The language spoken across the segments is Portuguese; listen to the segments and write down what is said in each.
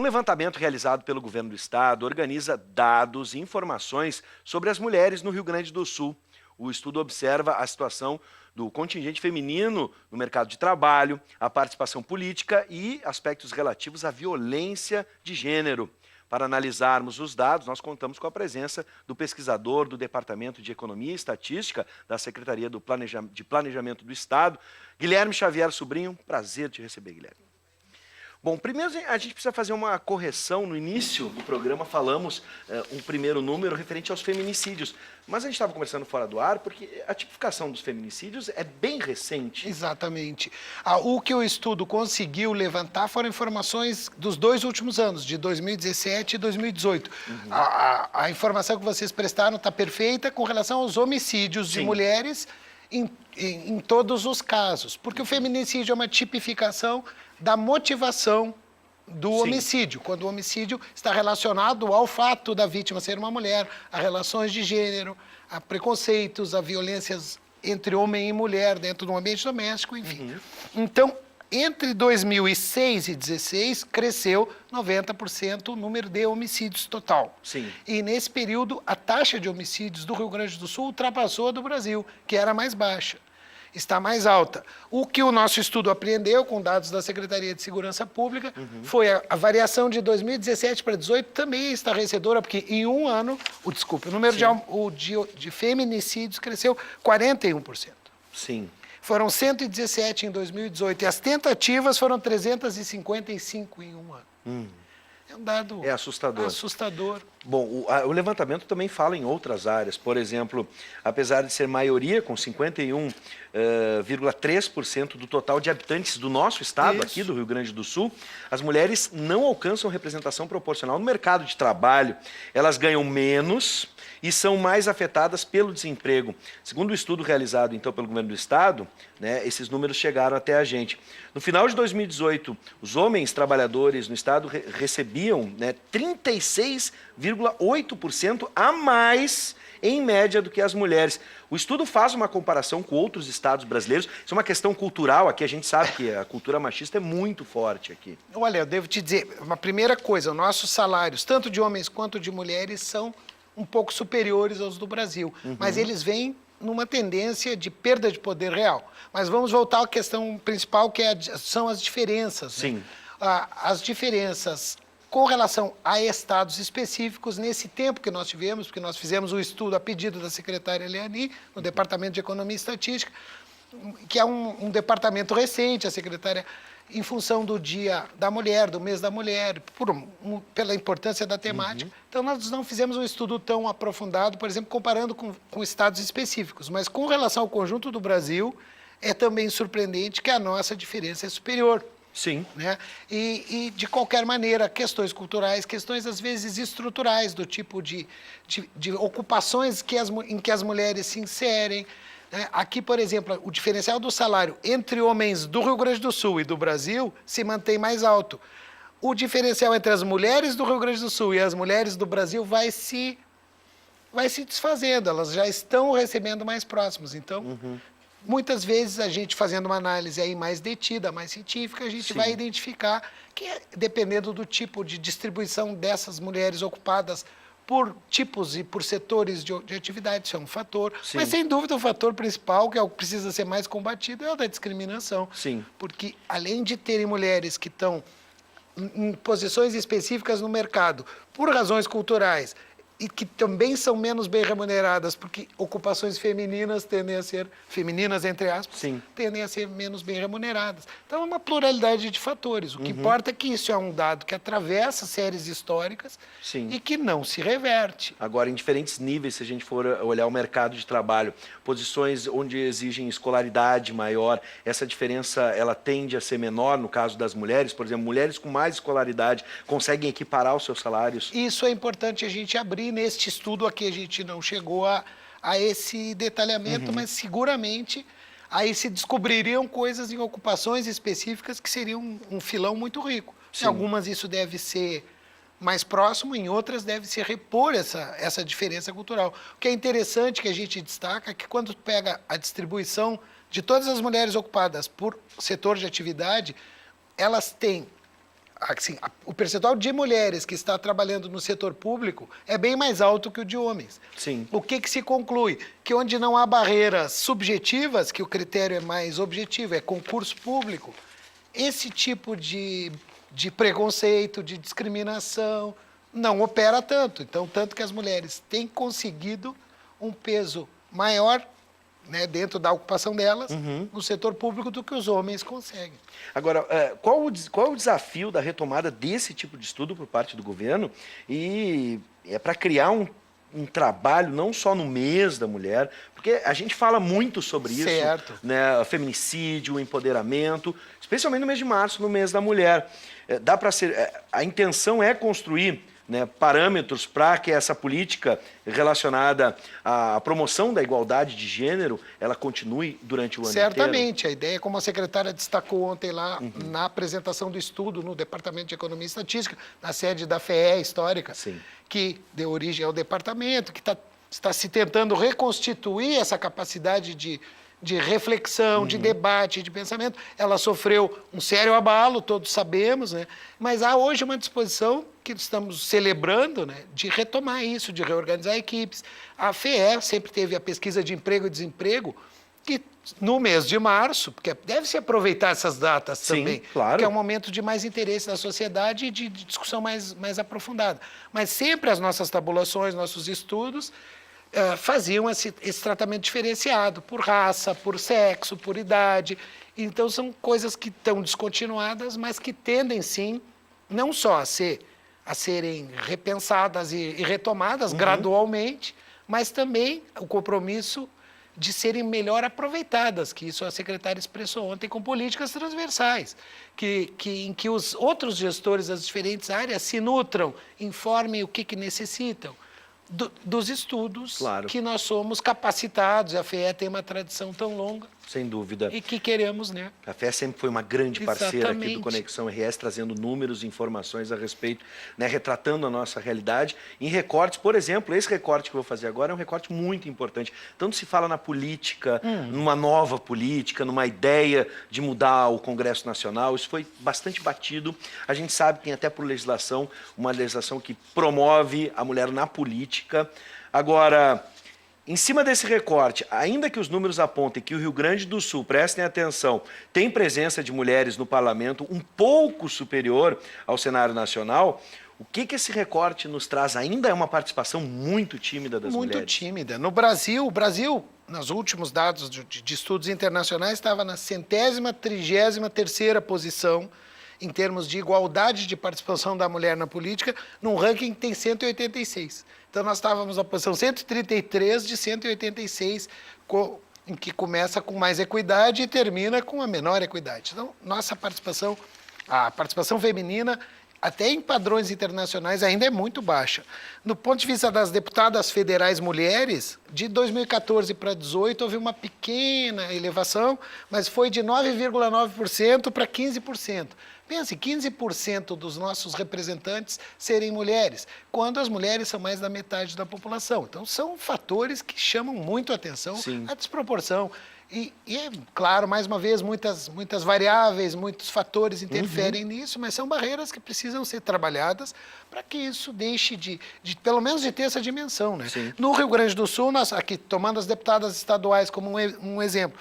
Um levantamento realizado pelo governo do estado organiza dados e informações sobre as mulheres no Rio Grande do Sul. O estudo observa a situação do contingente feminino no mercado de trabalho, a participação política e aspectos relativos à violência de gênero. Para analisarmos os dados, nós contamos com a presença do pesquisador do Departamento de Economia e Estatística da Secretaria de Planejamento do Estado, Guilherme Xavier Sobrinho. Prazer te receber, Guilherme. Bom, primeiro a gente precisa fazer uma correção. No início do programa falamos um primeiro número referente aos feminicídios, mas a gente estava conversando fora do ar porque a tipificação dos feminicídios é bem recente. Exatamente. O que o estudo conseguiu levantar foram informações dos 2 últimos anos, de 2017 e 2018. A informação que vocês prestaram está perfeita com relação aos homicídios de mulheres em todos os casos, porque o feminicídio é uma tipificação da motivação do homicídio, quando o homicídio está relacionado ao fato da vítima ser uma mulher, a relações de gênero, a preconceitos, a violências entre homem e mulher dentro do ambiente doméstico, enfim. Então, entre 2006 e 2016, cresceu 90% o número de homicídios total. Sim. E nesse período, a taxa de homicídios do Rio Grande do Sul ultrapassou a do Brasil, que era mais baixa. Está mais alta. O que o nosso estudo apreendeu, com dados da Secretaria de Segurança Pública, foi a variação de 2017 para 2018 também é estarrecedora, porque em um ano, o número de feminicídios cresceu 41%. Sim. Foram 117 em 2018 e as tentativas foram 355 em um ano. É um dado assustador. Bom, o levantamento também fala em outras áreas. Por exemplo, apesar de ser maioria, com 51,3% do total de habitantes do nosso estado, aqui do Rio Grande do Sul, as mulheres não alcançam representação proporcional no mercado de trabalho. Elas ganham menos e são mais afetadas pelo desemprego. Segundo o estudo realizado, então, pelo governo do estado, né, esses números chegaram até a gente. No final de 2018, os homens trabalhadores no estado recebiam, né, 36,8% a mais, em média, do que as mulheres. O estudo faz uma comparação com outros estados brasileiros. Isso é uma questão cultural aqui. A gente sabe que a cultura machista é muito forte aqui. Olha, eu devo te dizer, uma primeira coisa, os nossos salários, tanto de homens quanto de mulheres, são um pouco superiores aos do Brasil. Mas eles vêm numa tendência de perda de poder real. Mas vamos voltar à questão principal, que são as diferenças. Sim. Né? As diferenças com relação a estados específicos, nesse tempo que nós tivemos, porque nós fizemos o estudo a pedido da secretária Leani, no Departamento de Economia e Estatística, que é um departamento recente, a secretária, em função do Dia da Mulher, do Mês da Mulher, pela importância da temática. Então, nós não fizemos um estudo tão aprofundado, por exemplo, comparando com estados específicos. Mas, com relação ao conjunto do Brasil, é também surpreendente que a nossa diferença é superior. Sim. Né? E, de qualquer maneira, questões culturais, questões, às vezes, estruturais, do tipo de ocupações em que as mulheres se inserem. Aqui, por exemplo, o diferencial do salário entre homens do Rio Grande do Sul e do Brasil se mantém mais alto. O diferencial entre as mulheres do Rio Grande do Sul e as mulheres do Brasil vai se desfazendo, elas já estão recebendo mais próximos. Então, muitas vezes, a gente fazendo uma análise aí mais detida, mais científica, a gente vai identificar que, dependendo do tipo de distribuição dessas mulheres ocupadas por tipos e por setores de atividade, isso é um fator. Mas, sem dúvida, o fator principal, que é o que precisa ser mais combatido, é o da discriminação. Sim. Porque, além de terem mulheres que estão em posições específicas no mercado, por razões culturais, e que também são menos bem remuneradas, porque ocupações femininas tendem a ser, femininas entre aspas, tendem a ser menos bem remuneradas. Então, é uma pluralidade de fatores. O que importa é que isso é um dado que atravessa séries históricas e que não se reverte. Agora, em diferentes níveis, se a gente for olhar o mercado de trabalho, posições onde exigem escolaridade maior, essa diferença ela tende a ser menor no caso das mulheres? Por exemplo, mulheres com mais escolaridade conseguem equiparar os seus salários? Isso é importante a gente abrir. Neste estudo aqui a gente não chegou a esse detalhamento, mas seguramente aí se descobririam coisas em ocupações específicas que seriam um filão muito rico. Em algumas isso deve ser mais próximo, em outras deve se repor essa diferença cultural. O que é interessante que a gente destaca é que quando pega a distribuição de todas as mulheres ocupadas por setor de atividade, elas têm assim, o percentual de mulheres que está trabalhando no setor público é bem mais alto que o de homens. Sim. O que se conclui? Que onde não há barreiras subjetivas, que o critério é mais objetivo, é concurso público, esse tipo de preconceito, de discriminação, não opera tanto. Então, tanto que as mulheres têm conseguido um peso maior, né, dentro da ocupação delas, no setor público, do que os homens conseguem. Agora, qual o desafio da retomada desse tipo de estudo por parte do governo? E é para criar um trabalho não só no mês da mulher, porque a gente fala muito sobre isso, Certo. né, feminicídio, empoderamento, especialmente no mês de março, no mês da mulher. Dá para ser, a intenção é construir, né, parâmetros para que essa política relacionada à promoção da igualdade de gênero, ela continue durante o ano inteiro? Certamente. A ideia, como a secretária destacou ontem lá na apresentação do estudo no Departamento de Economia e Estatística, na sede da FEE histórica, Sim. que deu origem ao departamento, que está se tentando reconstituir essa capacidade de reflexão, de debate, de pensamento. Ela sofreu um sério abalo, todos sabemos, né? Mas há hoje uma disposição que estamos celebrando, né, de retomar isso, de reorganizar equipes. A FEE sempre teve a pesquisa de emprego e desemprego, que no mês de março, porque deve-se aproveitar essas datas também, claro. que é um momento de mais interesse da sociedade e de discussão mais aprofundada. Mas sempre as nossas tabulações, nossos estudos, faziam esse tratamento diferenciado por raça, por sexo, por idade. Então, são coisas que estão descontinuadas, mas que tendem, sim, não só a serem repensadas e retomadas gradualmente, mas também o compromisso de serem melhor aproveitadas, que isso a secretária expressou ontem, com políticas transversais, em que os outros gestores das diferentes áreas se nutram, informem o que necessitam. Dos estudos, Claro. que nós somos capacitados, a FEE tem uma tradição tão longa. Sem dúvida. E que queremos, né? A FEE sempre foi uma grande parceira aqui do Exatamente. Conexão RS, trazendo números e informações a respeito, né, retratando a nossa realidade em recortes. Por exemplo, esse recorte que eu vou fazer agora é um recorte muito importante. Tanto se fala na política, numa nova política, numa ideia de mudar o Congresso Nacional. Isso foi bastante batido. A gente sabe que tem até por legislação, uma legislação que promove a mulher na política. Agora, em cima desse recorte, ainda que os números apontem que o Rio Grande do Sul, prestem atenção, tem presença de mulheres no parlamento um pouco superior ao cenário nacional, o que esse recorte nos traz? Ainda é uma participação muito tímida das mulheres? Muito tímida. No Brasil, nos últimos dados de estudos internacionais, estava na 133ª posição em termos de igualdade de participação da mulher na política, num ranking que tem 186. Então, nós estávamos na posição 133 de 186, em que começa com mais equidade e termina com a menor equidade. Então, a participação feminina, até em padrões internacionais, ainda é muito baixa. No ponto de vista das deputadas federais mulheres, de 2014 para 2018 houve uma pequena elevação, mas foi de 9,9% para 15%. Pense, 15% dos nossos representantes serem mulheres, quando as mulheres são mais da metade da população. Então, são fatores que chamam muito a atenção, Sim. a desproporção. E é claro, mais uma vez, muitas variáveis, muitos fatores interferem nisso, mas são barreiras que precisam ser trabalhadas para que isso deixe pelo menos de ter essa dimensão, né? Sim. No Rio Grande do Sul, nós, aqui tomando as deputadas estaduais como um exemplo,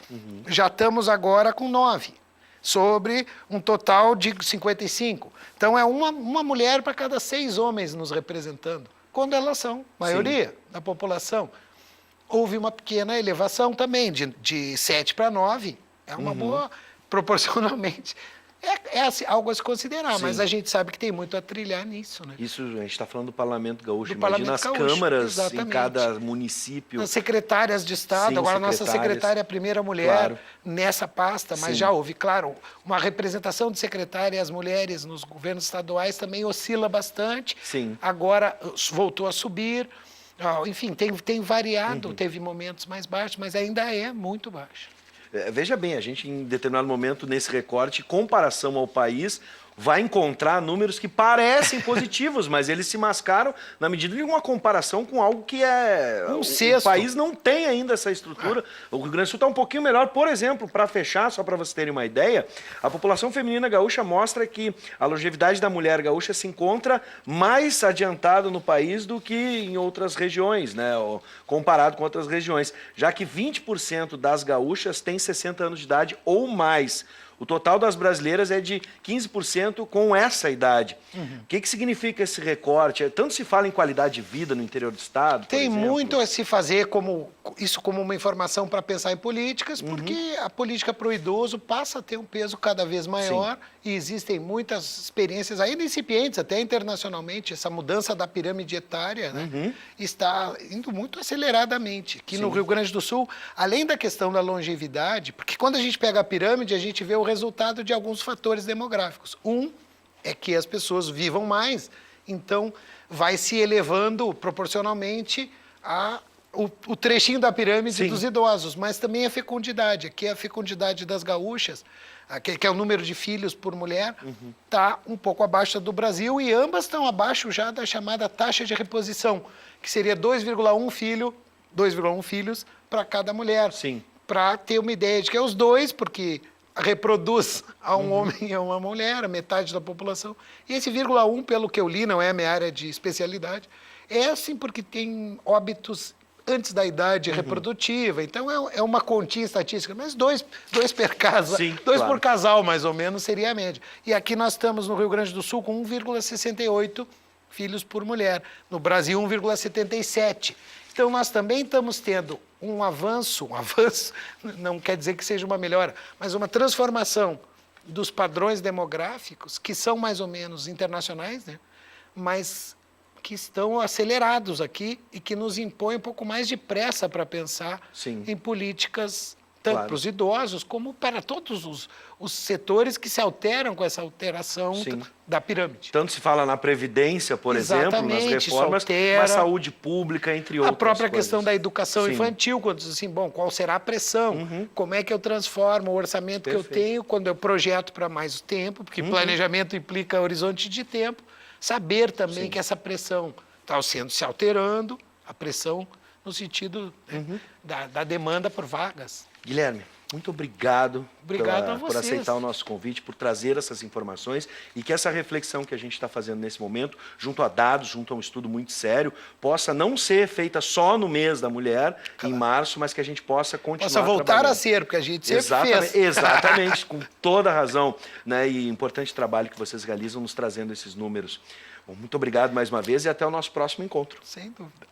já estamos agora com 9, sobre um total de 55. Então, é uma mulher para cada 6 homens nos representando, quando elas são maioria da população. Houve uma pequena elevação também, de 7 para 9. É uma boa, proporcionalmente. É assim, algo a se considerar, Sim. mas a gente sabe que tem muito a trilhar nisso, né? Isso, a gente está falando do Parlamento Gaúcho. Do Imagina Parlamento as Gaúcho, câmaras exatamente. em cada município. As secretárias de Estado, Sim, agora a nossa secretárias. secretária é a primeira mulher Claro. nessa pasta, mas Sim. já houve, claro, uma representação de secretárias mulheres nos governos estaduais também oscila bastante. Sim. Agora voltou a subir. Enfim, tem variado, teve momentos mais baixos, mas ainda é muito baixo. Veja bem, a gente em determinado momento nesse recorte, em comparação ao país, vai encontrar números que parecem positivos, mas eles se mascaram na medida de uma comparação com algo que o país não tem ainda essa estrutura. O Rio Grande do Sul está um pouquinho melhor. Por exemplo, para fechar, só para vocês terem uma ideia, a população feminina gaúcha mostra que a longevidade da mulher gaúcha se encontra mais adiantada no país do que em outras regiões, né? Comparado com outras regiões, já que 20% das gaúchas têm 60 anos de idade ou mais. O total das brasileiras é de 15% com essa idade. O que significa esse recorte? Tanto se fala em qualidade de vida no interior do estado, por Tem exemplo. muito a se fazer isso como uma informação para pensar em políticas, porque a política para o idoso passa a ter um peso cada vez maior. Sim. E existem muitas experiências ainda incipientes, até internacionalmente. Essa mudança da pirâmide etária, né, está indo muito aceleradamente. Aqui no Rio Grande do Sul, além da questão da longevidade, porque quando a gente pega a pirâmide, a gente vê o resultado de alguns fatores demográficos. Um é que as pessoas vivam mais, então vai se elevando proporcionalmente o trechinho da pirâmide dos idosos, mas também a fecundidade. Aqui a fecundidade das gaúchas, que é o número de filhos por mulher, está um pouco abaixo do Brasil, e ambas estão abaixo já da chamada taxa de reposição, que seria 2,1 filhos para cada mulher. Sim. Para ter uma ideia de que é os dois, porque reproduz a um homem e a uma mulher, a metade da população. E esse 1,1, pelo que eu li, não é a minha área de especialidade, é assim porque tem óbitos antes da idade reprodutiva. Então é uma continha estatística, mas dois per casa, por casal, mais ou menos, seria a média. E aqui nós estamos no Rio Grande do Sul com 1,68 filhos por mulher. No Brasil, 1,77. Então, nós também estamos tendo um avanço não quer dizer que seja uma melhora, mas uma transformação dos padrões demográficos, que são mais ou menos internacionais, né? Mas que estão acelerados aqui e que nos impõem um pouco mais de pressa para pensar em políticas tanto para os idosos como para todos os setores que se alteram com essa alteração da pirâmide. Tanto se fala na Previdência, por exemplo, nas reformas, na saúde pública, entre outras. A própria questão da educação infantil, quando diz assim, bom, qual será a pressão? Como é que eu transformo o orçamento que eu tenho quando eu projeto para mais tempo? Porque planejamento implica horizonte de tempo. Saber também que essa pressão está se alterando, a pressão no sentido da demanda por vagas. Guilherme, muito obrigado, a vocês por aceitar o nosso convite, por trazer essas informações e que essa reflexão que a gente está fazendo nesse momento, junto a dados, junto a um estudo muito sério, possa não ser feita só no mês da mulher, em março, mas que a gente possa continuar trabalhando. Possa voltar a ser, porque a gente sempre fez. Exatamente, com toda a razão, né? E importante trabalho que vocês realizam nos trazendo esses números. Bom, muito obrigado mais uma vez e até o nosso próximo encontro. Sem dúvida.